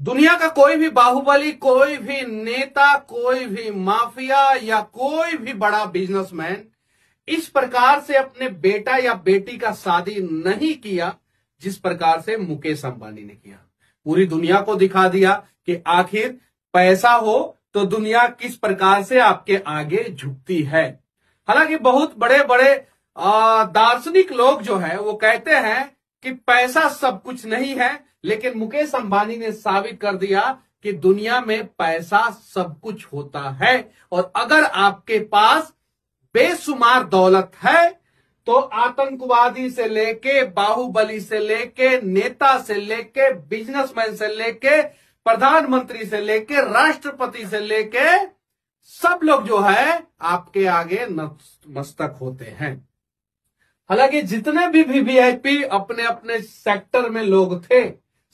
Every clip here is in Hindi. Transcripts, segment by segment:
दुनिया का कोई भी बाहुबली, कोई भी नेता, कोई भी माफिया या कोई भी बड़ा बिजनेसमैन इस प्रकार से अपने बेटा या बेटी का शादी नहीं किया जिस प्रकार से मुकेश अंबानी ने किया। पूरी दुनिया को दिखा दिया कि आखिर पैसा हो तो दुनिया किस प्रकार से आपके आगे झुकती है। हालांकि बहुत बड़े बड़े दार्शनिक लोग जो है वो कहते हैं कि पैसा सब कुछ नहीं है, लेकिन मुकेश अंबानी ने साबित कर दिया कि दुनिया में पैसा सब कुछ होता है। और अगर आपके पास बेशुमार दौलत है तो आतंकवादी से लेके, बाहुबली से लेके, नेता से लेके, बिजनेसमैन से लेके, प्रधानमंत्री से लेके, राष्ट्रपति से लेके सब लोग जो है आपके आगे नतमस्तक होते हैं। हालांकि जितने भी वीवीआईपी अपने अपने सेक्टर में लोग थे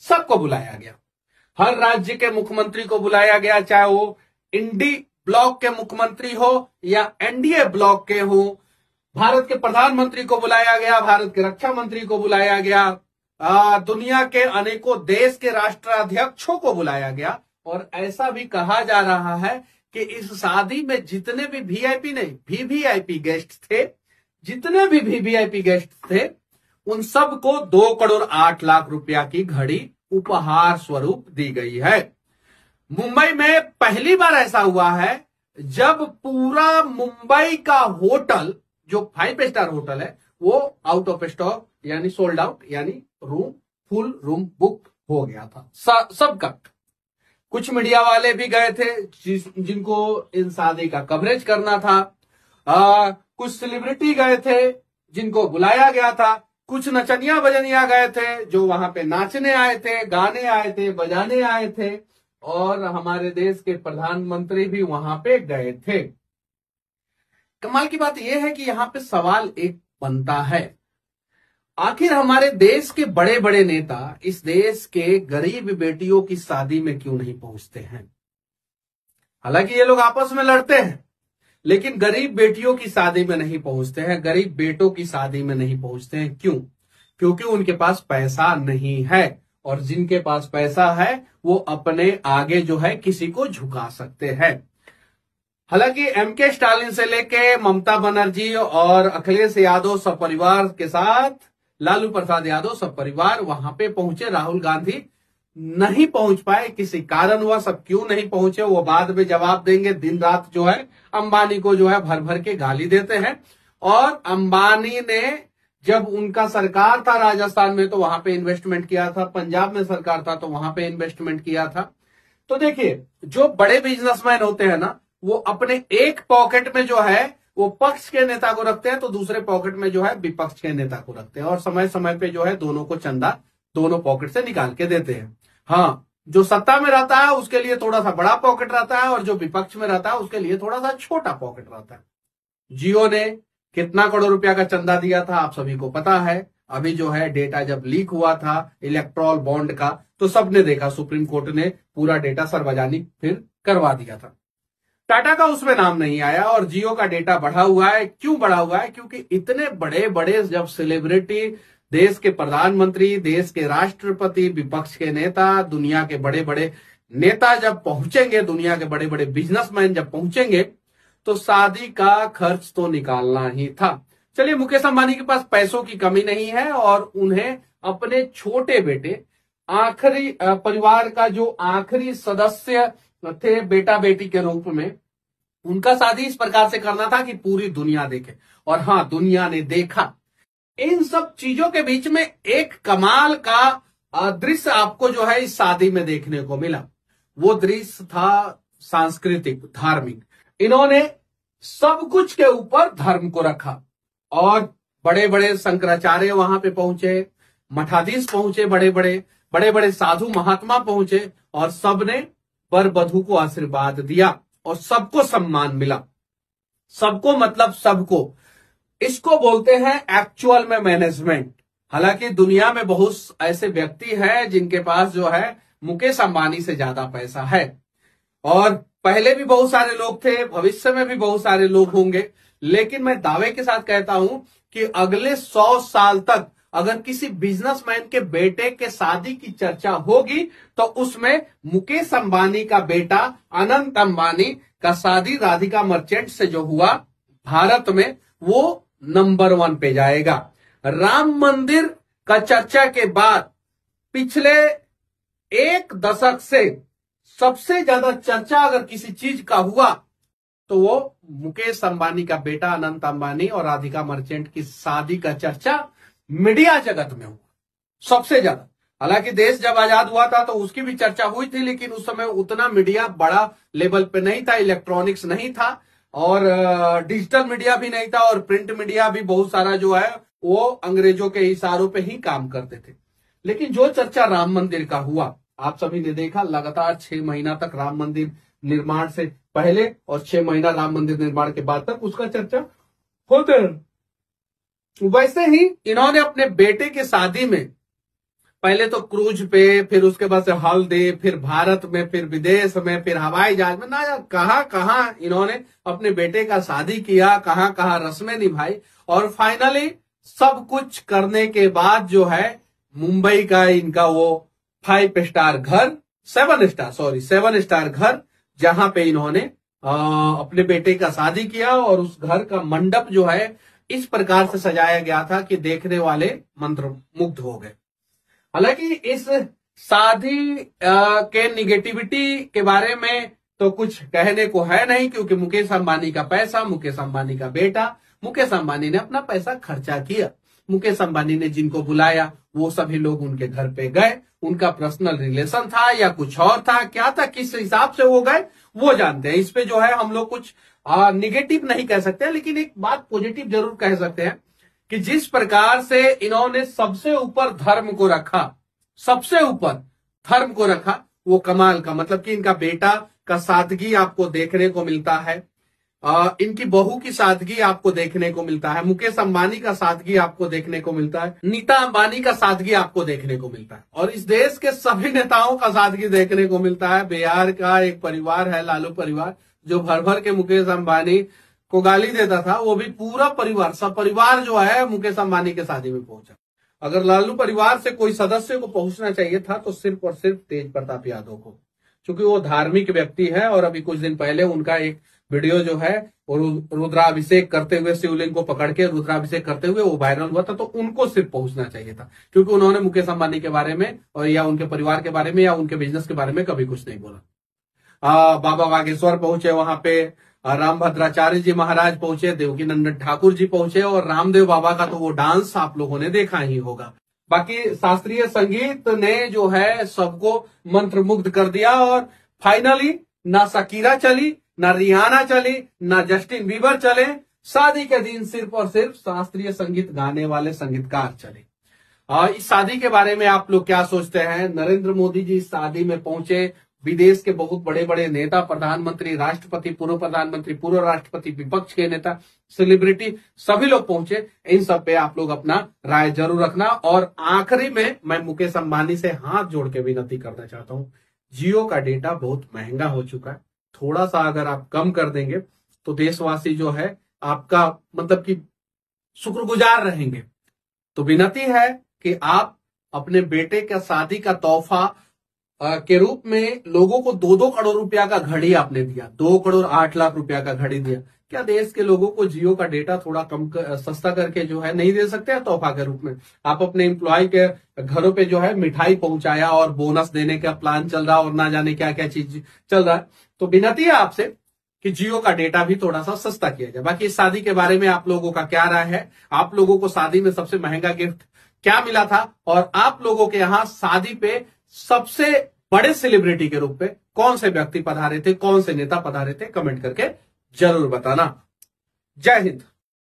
सबको बुलाया गया। हर राज्य के मुख्यमंत्री को बुलाया गया, चाहे वो इंडी ब्लॉक के मुख्यमंत्री हो या एनडीए ब्लॉक के हो। भारत के प्रधानमंत्री को बुलाया गया, भारत के रक्षा मंत्री को बुलाया गया, दुनिया के अनेकों देश के राष्ट्राध्यक्षों को बुलाया गया। और ऐसा भी कहा जा रहा है कि इस शादी में जितने भी वीआईपी नहीं, वीवीआईपी गेस्ट थे, जितने भी वीवीआईपी गेस्ट थे उन सबको 2 करोड़ 8 लाख रुपया की घड़ी उपहार स्वरूप दी गई है। मुंबई में पहली बार ऐसा हुआ है जब पूरा मुंबई का होटल, जो 5 स्टार होटल है, वो आउट ऑफ स्टॉक यानी सोल्ड आउट, यानी फुल रूम बुक हो गया था सबका। कुछ मीडिया वाले भी गए थे जिनको इन शादी का कवरेज करना था। कुछ सेलिब्रिटी गए थे जिनको बुलाया गया था। कुछ नचनिया बजनिया गए थे जो वहां पे नाचने आए थे, गाने आए थे, बजाने आए थे। और हमारे देश के प्रधानमंत्री भी वहां पे गए थे। कमाल की बात यह है कि यहां पे सवाल एक बनता है, आखिर हमारे देश के बड़े बड़े नेता इस देश के गरीब बेटियों की शादी में क्यों नहीं पहुंचते हैं। हालांकि ये लोग आपस में लड़ते हैं, लेकिन गरीब बेटियों की शादी में नहीं पहुंचते हैं, गरीब बेटों की शादी में नहीं पहुंचते हैं। क्यों? क्योंकि उनके पास पैसा नहीं है। और जिनके पास पैसा है वो अपने आगे जो है किसी को झुका सकते हैं। हालांकि एमके स्टालिन से लेके ममता बनर्जी और अखिलेश यादव सब परिवार के साथ, लालू प्रसाद यादव सब परिवार वहां पे पहुंचे। राहुल गांधी नहीं पहुंच पाए, किसी कारण हुआ। सब क्यों नहीं पहुंचे वो बाद में जवाब देंगे। दिन रात जो है अंबानी को जो है भर भर के गाली देते हैं। और अंबानी ने जब उनका सरकार था राजस्थान में तो वहां पे इन्वेस्टमेंट किया था, पंजाब में सरकार था तो वहां पे इन्वेस्टमेंट किया था। तो देखिए, जो बड़े बिजनेसमैन होते हैं ना, वो अपने एक पॉकेट में जो है वो पक्ष के नेता को रखते हैं, तो दूसरे पॉकेट में जो है विपक्ष के नेता को रखते हैं। और समय समय पे जो है दोनों को चंदा दोनों पॉकेट से निकाल के देते हैं। हाँ, जो सत्ता में रहता है उसके लिए थोड़ा सा बड़ा पॉकेट रहता है और जो विपक्ष में रहता है उसके लिए थोड़ा सा छोटा पॉकेट रहता है। जियो ने कितना करोड़ रुपया का चंदा दिया था आप सभी को पता है। अभी जो है डेटा जब लीक हुआ था इलेक्ट्रॉल बॉन्ड का, तो सबने देखा, सुप्रीम कोर्ट ने पूरा डेटा सार्वजनिक फिर करवा दिया था। टाटा का उसमें नाम नहीं आया और जियो का डेटा बढ़ा हुआ है। क्यों बढ़ा हुआ है? क्योंकि इतने बड़े बड़े जब सेलिब्रिटी, देश के प्रधानमंत्री, देश के राष्ट्रपति, विपक्ष के नेता, दुनिया के बड़े बड़े नेता जब पहुंचेंगे, दुनिया के बड़े बड़े बिजनेसमैन जब पहुंचेंगे, तो शादी का खर्च तो निकालना ही था। चलिए, मुकेश अंबानी के पास पैसों की कमी नहीं है और उन्हें अपने छोटे बेटे, आखिरी परिवार का जो आखिरी सदस्य थे बेटा बेटी के रूप में, उनका शादी इस प्रकार से करना था कि पूरी दुनिया देखे। और हाँ, दुनिया ने देखा। इन सब चीजों के बीच में एक कमाल का दृश्य आपको जो है इस शादी में देखने को मिला। वो दृश्य था सांस्कृतिक, धार्मिक। इन्होंने सब कुछ के ऊपर धर्म को रखा और बड़े बड़े शंकराचार्य वहां पे पहुंचे, मठाधीश पहुंचे, बड़े बड़े साधु महात्मा पहुंचे और सबने वर वधू को आशीर्वाद दिया और सबको सम्मान मिला। सबको मतलब सबको। इसको बोलते हैं एक्चुअल में मैनेजमेंट। हालांकि दुनिया में बहुत ऐसे व्यक्ति हैं जिनके पास जो है मुकेश अंबानी से ज्यादा पैसा है और पहले भी बहुत सारे लोग थे, भविष्य में भी बहुत सारे लोग होंगे। लेकिन मैं दावे के साथ कहता हूं कि अगले 100 साल तक अगर किसी बिजनेसमैन के बेटे के शादी की चर्चा होगी तो उसमें मुकेश अंबानी का बेटा अनंत अंबानी का शादी राधिका मर्चेंट से जो हुआ भारत में, वो नंबर 1 पे जाएगा। राम मंदिर का चर्चा के बाद पिछले 1 दशक से सबसे ज्यादा चर्चा अगर किसी चीज का हुआ तो वो मुकेश अंबानी का बेटा अनंत अंबानी और राधिका मर्चेंट की शादी का चर्चा मीडिया जगत में हुआ सबसे ज्यादा। हालांकि देश जब आजाद हुआ था तो उसकी भी चर्चा हुई थी, लेकिन उस समय उतना मीडिया बड़ा लेवल पे नहीं था, इलेक्ट्रॉनिक्स नहीं था और डिजिटल मीडिया भी नहीं था और प्रिंट मीडिया भी बहुत सारा जो है वो अंग्रेजों के इशारों पे ही काम करते थे। लेकिन जो चर्चा राम मंदिर का हुआ, आप सभी ने देखा, लगातार 6 महीना तक राम मंदिर निर्माण से पहले और 6 महीना राम मंदिर निर्माण के बाद तक उसका चर्चा होते रहे। वैसे ही इन्होंने अपने बेटे की शादी में पहले तो क्रूज पे, फिर उसके बाद से हल्दी, फिर भारत में, फिर विदेश में, फिर हवाई जहाज में, ना यार कहां इन्होंने अपने बेटे का शादी किया, कहां रस्में निभाई और फाइनली सब कुछ करने के बाद जो है मुंबई का इनका वो 7 स्टार घर, जहां पे इन्होंने अपने बेटे का शादी किया और उस घर का मंडप जो है इस प्रकार से सजाया गया था कि देखने वाले मंत्रमुग्ध हो गए। हालांकि इस शादी के निगेटिविटी के बारे में तो कुछ कहने को है नहीं, क्योंकि मुकेश अंबानी का पैसा, मुकेश अंबानी का बेटा, मुकेश अंबानी ने अपना पैसा खर्चा किया। मुकेश अंबानी ने जिनको बुलाया वो सभी लोग उनके घर पे गए, उनका पर्सनल रिलेशन था या कुछ और था, क्या था, किस हिसाब से वो गए वो जानते हैं। इस पे जो है हम लोग कुछ निगेटिव नहीं कह सकते, लेकिन एक बात पॉजिटिव जरूर कह सकते हैं कि जिस प्रकार से इन्होंने सबसे ऊपर धर्म को रखा वो कमाल का, मतलब कि इनका बेटा का सादगी आपको देखने को मिलता है, इनकी बहू की सादगी आपको देखने को मिलता है, मुकेश अंबानी का सादगी आपको देखने को मिलता है, नीता अंबानी का सादगी आपको देखने को मिलता है और इस देश के सभी नेताओं का सादगी देखने को मिलता है। बिहार का एक परिवार है लालू परिवार, जो भर भर के मुकेश अंबानी को गाली देता था, वो भी पूरा परिवार, सब परिवार जो है मुकेश अंबानी के शादी में पहुंचा। अगर लालू परिवार से कोई सदस्य को पहुंचना चाहिए था तो सिर्फ और सिर्फ तेज प्रताप यादव को, क्योंकि वो धार्मिक व्यक्ति है और अभी कुछ दिन पहले उनका एक वीडियो जो है रुद्राभिषेक करते हुए, शिवलिंग को पकड़ के रुद्राभिषेक करते हुए वो वायरल हुआ था, तो उनको सिर्फ पहुंचना चाहिए था, क्योंकि उन्होंने मुकेश अंबानी के बारे में और या उनके परिवार के बारे में या उनके बिजनेस के बारे में कभी कुछ नहीं बोला। बाबा बागेश्वर पहुंचे, वहां पे राम भद्राचार्य जी महाराज पहुंचे, देवकी नंदन ठाकुर जी पहुंचे और रामदेव बाबा का तो वो डांस आप लोगों ने देखा ही होगा। बाकी शास्त्रीय संगीत ने जो है सबको मंत्रमुग्ध कर दिया और फाइनली ना शकीरा चली, ना रियाना चली, ना जस्टिन बीबर चले, शादी के दिन सिर्फ और सिर्फ शास्त्रीय संगीत गाने वाले संगीतकार चले। इस शादी के बारे में आप लोग क्या सोचते हैं? नरेंद्र मोदी जी इस शादी में पहुंचे, विदेश के बहुत बड़े बड़े नेता, प्रधानमंत्री, राष्ट्रपति, पूर्व प्रधानमंत्री, पूर्व राष्ट्रपति, विपक्ष के नेता, सेलिब्रिटी, सभी लोग पहुंचे। इन सब पे आप लोग अपना राय जरूर रखना। और आखिरी में मैं मुकेश अंबानी से हाथ जोड़ के विनती करना चाहता हूं, जियो का डेटा बहुत महंगा हो चुका है, थोड़ा सा अगर आप कम कर देंगे तो देशवासी जो है आपका मतलब कि शुक्रगुजार रहेंगे। तो विनती है कि आप अपने बेटे का शादी का तोहफा के रूप में लोगों को 2-2 करोड़ रुपया का घड़ी आपने दिया, 2 करोड़ 8 लाख रुपया का घड़ी दिया। क्या देश के लोगों को जियो का डेटा थोड़ा कम सस्ता करके जो है नहीं दे सकते हैं तोहफा के रूप में? आप अपने एम्प्लॉय के घरों पे जो है मिठाई पहुंचाया और बोनस देने का प्लान चल रहा और ना जाने क्या क्या चीज चल रहा है। तो विनती है आपसे कि जियो का डेटा भी थोड़ा सा सस्ता किया जाए। बाकी इस शादी के बारे में आप लोगों का क्या राय है? आप लोगों को शादी में सबसे महंगा गिफ्ट क्या मिला था और आप लोगों के यहाँ शादी पे सबसे बड़े सेलिब्रिटी के रूप में कौन से व्यक्ति पधारे थे, कौन से नेता पधारे थे? कमेंट करके जरूर बताना। जय हिंद।